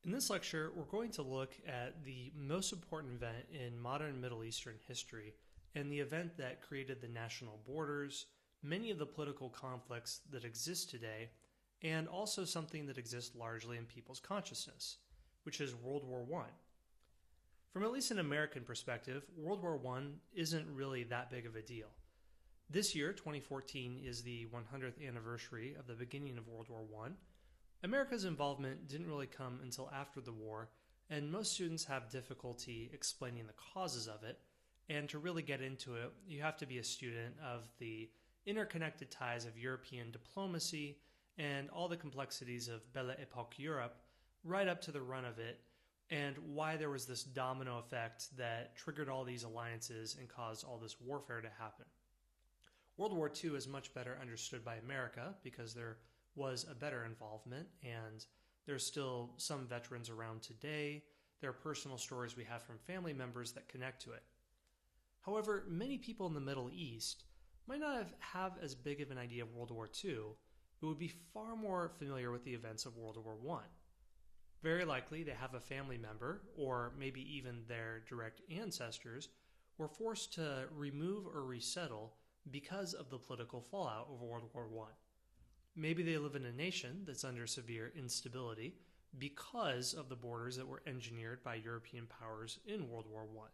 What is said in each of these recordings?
In this lecture, we're going to look at the most important event in modern Middle Eastern history and the event that created the national borders, many of the political conflicts that exist today, and also something that exists largely in people's consciousness, which is World War I. From at least an American perspective, World War I isn't really that big of a deal. This year, 2014, is the 100th anniversary of the beginning of World War I. America's involvement didn't really come until after the war, and most students have difficulty explaining the causes of it. And to really get into it, you have to be a student of the interconnected ties of European diplomacy and all the complexities of Belle Epoque Europe right up to the run of it, and why there was this domino effect that triggered all these alliances and caused all this warfare to happen. World War II is much better understood by America because there was a better involvement, and there's still some veterans around today. There are personal stories we have from family members that connect to it. However, many people in the Middle East might not have as big of an idea of World War II, but would be far more familiar with the events of World War I. Very likely they have a family member, or maybe even their direct ancestors, were forced to remove or resettle because of the political fallout of World War I. Maybe they live in a nation that's under severe instability because of the borders that were engineered by European powers in World War I.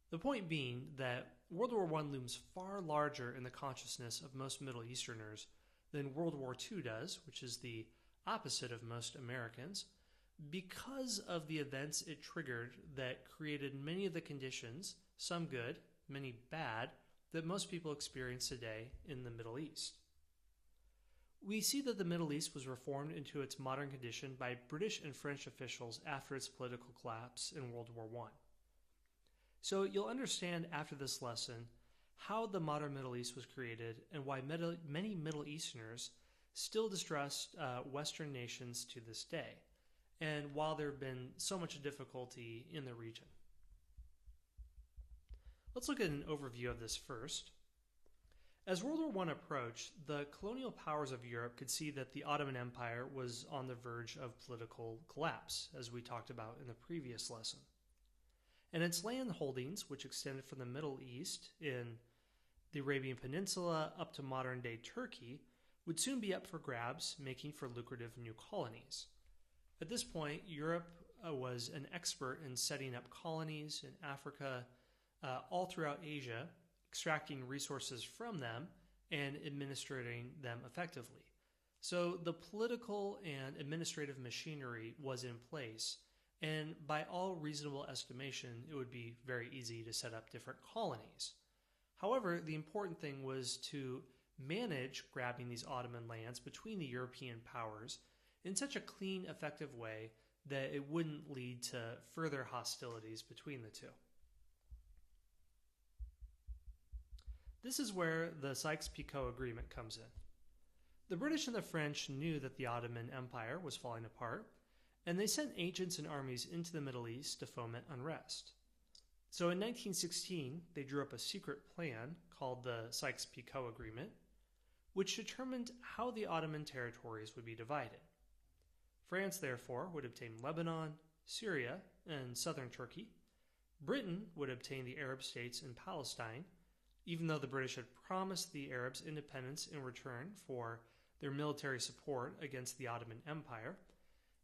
The point being that World War I looms far larger in the consciousness of most Middle Easterners than World War II does, which is the opposite of most Americans, because of the events it triggered that created many of the conditions, some good, many bad, that most people experience today in the Middle East. We see that the Middle East was reformed into its modern condition by British and French officials after its political collapse in World War I. So you'll understand after this lesson how the modern Middle East was created and why many Middle Easterners still distrust Western nations to this day, and while there have been so much difficulty in the region. Let's look at an overview of this first. As World War I approached, the colonial powers of Europe could see that the Ottoman Empire was on the verge of political collapse, as we talked about in the previous lesson. And its land holdings, which extended from the Middle East in the Arabian Peninsula up to modern-day Turkey, would soon be up for grabs, making for lucrative new colonies. At this point, Europe was an expert in setting up colonies in Africa, all throughout Asia, extracting resources from them and administrating them effectively. So the political and administrative machinery was in place, and by all reasonable estimation, it would be very easy to set up different colonies. However, the important thing was to manage grabbing these Ottoman lands between the European powers in such a clean, effective way that it wouldn't lead to further hostilities between the two. This is where the SykesPicot Agreement comes in. The British and the French knew that the Ottoman Empire was falling apart, and they sent agents and armies into the Middle East to foment unrest. So in 1916, they drew up a secret plan called the SykesPicot Agreement, which determined how the Ottoman territories would be divided. France, therefore, would obtain Lebanon, Syria, and southern Turkey. Britain would obtain the Arab states in Palestine, even though the British had promised the Arabs independence in return for their military support against the Ottoman Empire.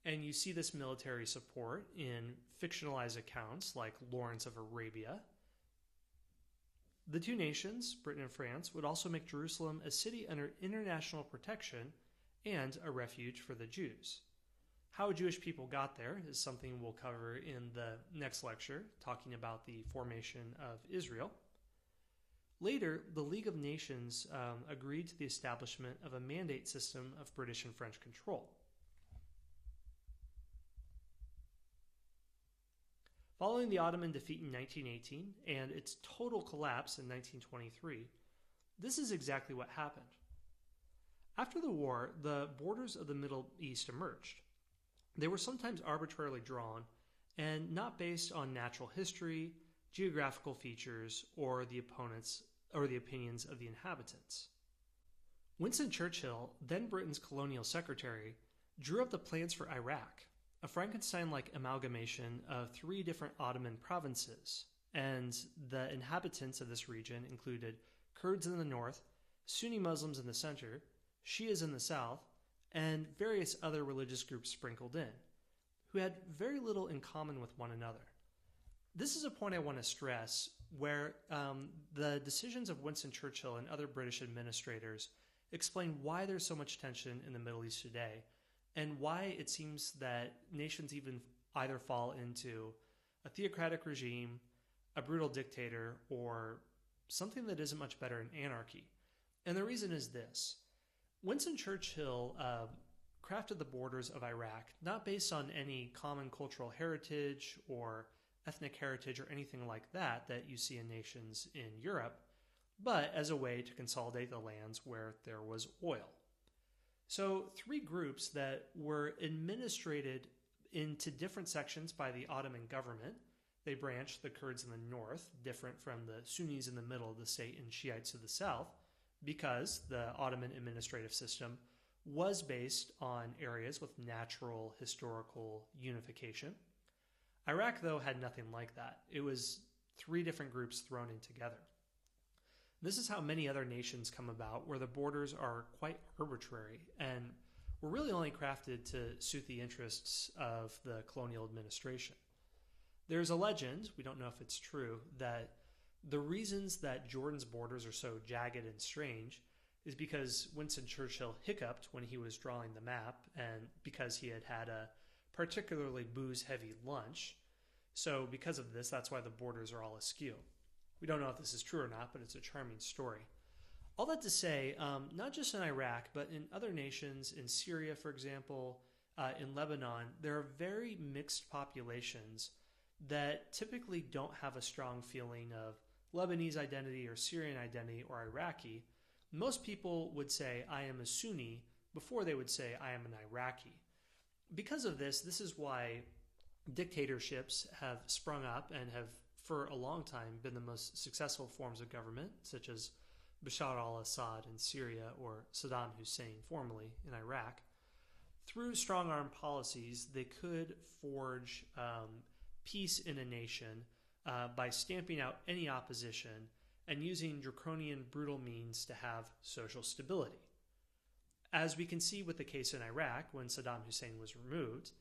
And you see this military support in fictionalized accounts like Lawrence of Arabia. The two nations, Britain and France, would also make Jerusalem a city under international protection and a refuge for the Jews. How Jewish people got there is something we'll cover in the next lecture, talking about the formation of Israel. Later, the League of Nations agreed to the establishment of a mandate system of British and French control. Following the Ottoman defeat in 1918 and its total collapse in 1923, this is exactly what happened. After the war, the borders of the Middle East emerged. They were sometimes arbitrarily drawn and not based on natural history, geographical features, or the opinions of the inhabitants. Winston Churchill, then Britain's colonial secretary, drew up the plans for Iraq, a Frankenstein-like amalgamation of 3 different Ottoman provinces, and the inhabitants of this region included Kurds in the north, Sunni Muslims in the center, Shias in the south, and various other religious groups sprinkled in, who had very little in common with one another. This is a point I want to stress where the decisions of Winston Churchill and other British administrators explain why there's so much tension in the Middle East today and why it seems that nations either fall into a theocratic regime, a brutal dictator, or something that isn't much better in anarchy. And the reason is this. Winston Churchill crafted the borders of Iraq not based on any common cultural heritage or ethnic heritage or anything like that you see in nations in Europe, but as a way to consolidate the lands where there was oil. So 3 groups that were administrated into different sections by the Ottoman government. They branched the Kurds in the north, different from the Sunnis in the middle of the state and Shiites of the south, because the Ottoman administrative system was based on areas with natural historical unification. Iraq, though, had nothing like that. It was 3 different groups thrown in together. This is how many other nations come about, where the borders are quite arbitrary and were really only crafted to suit the interests of the colonial administration. There's a legend, we don't know if it's true, that the reasons that Jordan's borders are so jagged and strange is because Winston Churchill hiccuped when he was drawing the map and because he had had a particularly booze-heavy lunch. So because of this, that's why the borders are all askew. We don't know if this is true or not, but it's a charming story. All that to say, not just in Iraq, but in other nations, in Syria, for example, in Lebanon, there are very mixed populations that typically don't have a strong feeling of Lebanese identity or Syrian identity or Iraqi. Most people would say, I am a Sunni, before they would say, I am an Iraqi. Because of this is why dictatorships have sprung up and have for a long time been the most successful forms of government, such as Bashar al-Assad in Syria or Saddam Hussein formerly in Iraq. Through strong-arm policies, they could forge peace in a nation by stamping out any opposition and using draconian, brutal means to have social stability. As we can see with the case in Iraq, when Saddam Hussein was removed,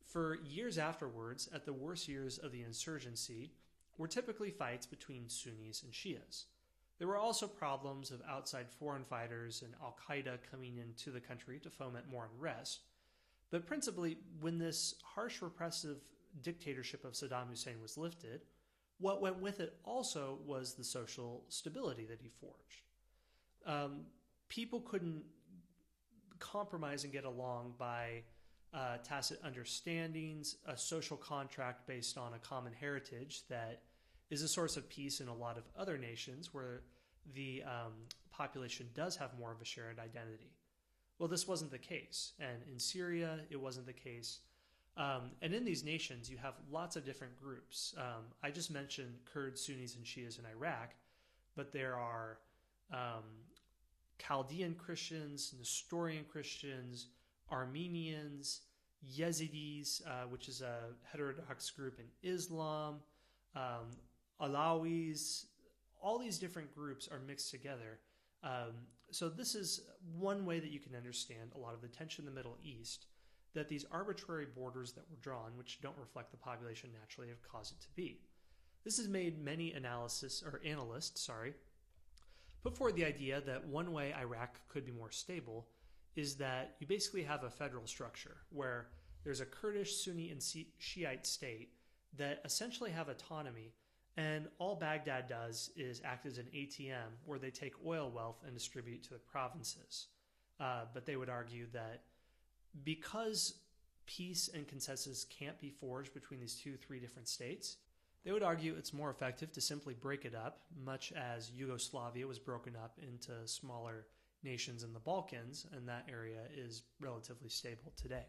for years afterwards, at the worst years of the insurgency, were typically fights between Sunnis and Shias. There were also problems of outside foreign fighters and al-Qaeda coming into the country to foment more unrest. But principally, when this harsh, repressive dictatorship of Saddam Hussein was lifted, what went with it also was the social stability that he forged. People couldn't compromise and get along by tacit understandings, a social contract based on a common heritage that is a source of peace in a lot of other nations where the population does have more of a shared identity. Well, this wasn't the case, and in Syria, it wasn't the case. And in these nations, you have lots of different groups. I just mentioned Kurds, Sunnis, and Shias in Iraq, but there are Chaldean Christians, Nestorian Christians, Armenians, Yazidis, which is a heterodox group in Islam, Alawis. All these different groups are mixed together. So this is one way that you can understand a lot of the tension in the Middle East, that these arbitrary borders that were drawn, which don't reflect the population naturally, have caused it to be. This has made many analysts put forward the idea that one way Iraq could be more stable is that you basically have a federal structure where there's a Kurdish, Sunni, and Shiite state that essentially have autonomy, and all Baghdad does is act as an ATM where they take oil wealth and distribute to the provinces. But they would argue that because peace and consensus can't be forged between these 3 different states, they would argue it's more effective to simply break it up, much as Yugoslavia was broken up into smaller nations in the Balkans, and that area is relatively stable today.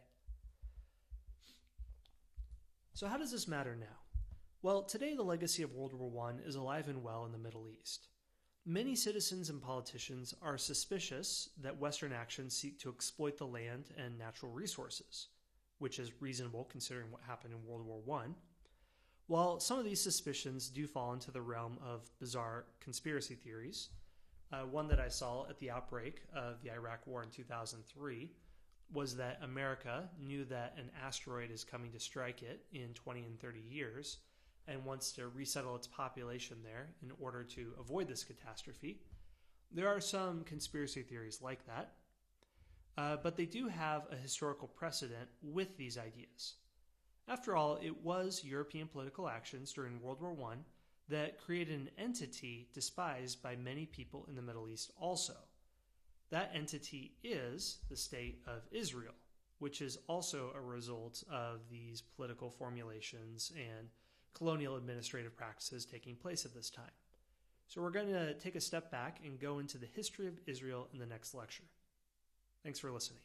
So how does this matter now? Well, today the legacy of World War I is alive and well in the Middle East. Many citizens and politicians are suspicious that Western actions seek to exploit the land and natural resources. which is reasonable considering what happened in World War I. While some of these suspicions do fall into the realm of bizarre conspiracy theories, one that I saw at the outbreak of the Iraq War in 2003 was that America knew that an asteroid is coming to strike it in 20 and 30 years and wants to resettle its population there in order to avoid this catastrophe. There are some conspiracy theories like that, but they do have a historical precedent with these ideas. After all, it was European political actions during World War I that created an entity despised by many people in the Middle East also. That entity is the State of Israel, which is also a result of these political formulations and colonial administrative practices taking place at this time. So we're going to take a step back and go into the history of Israel in the next lecture. Thanks for listening.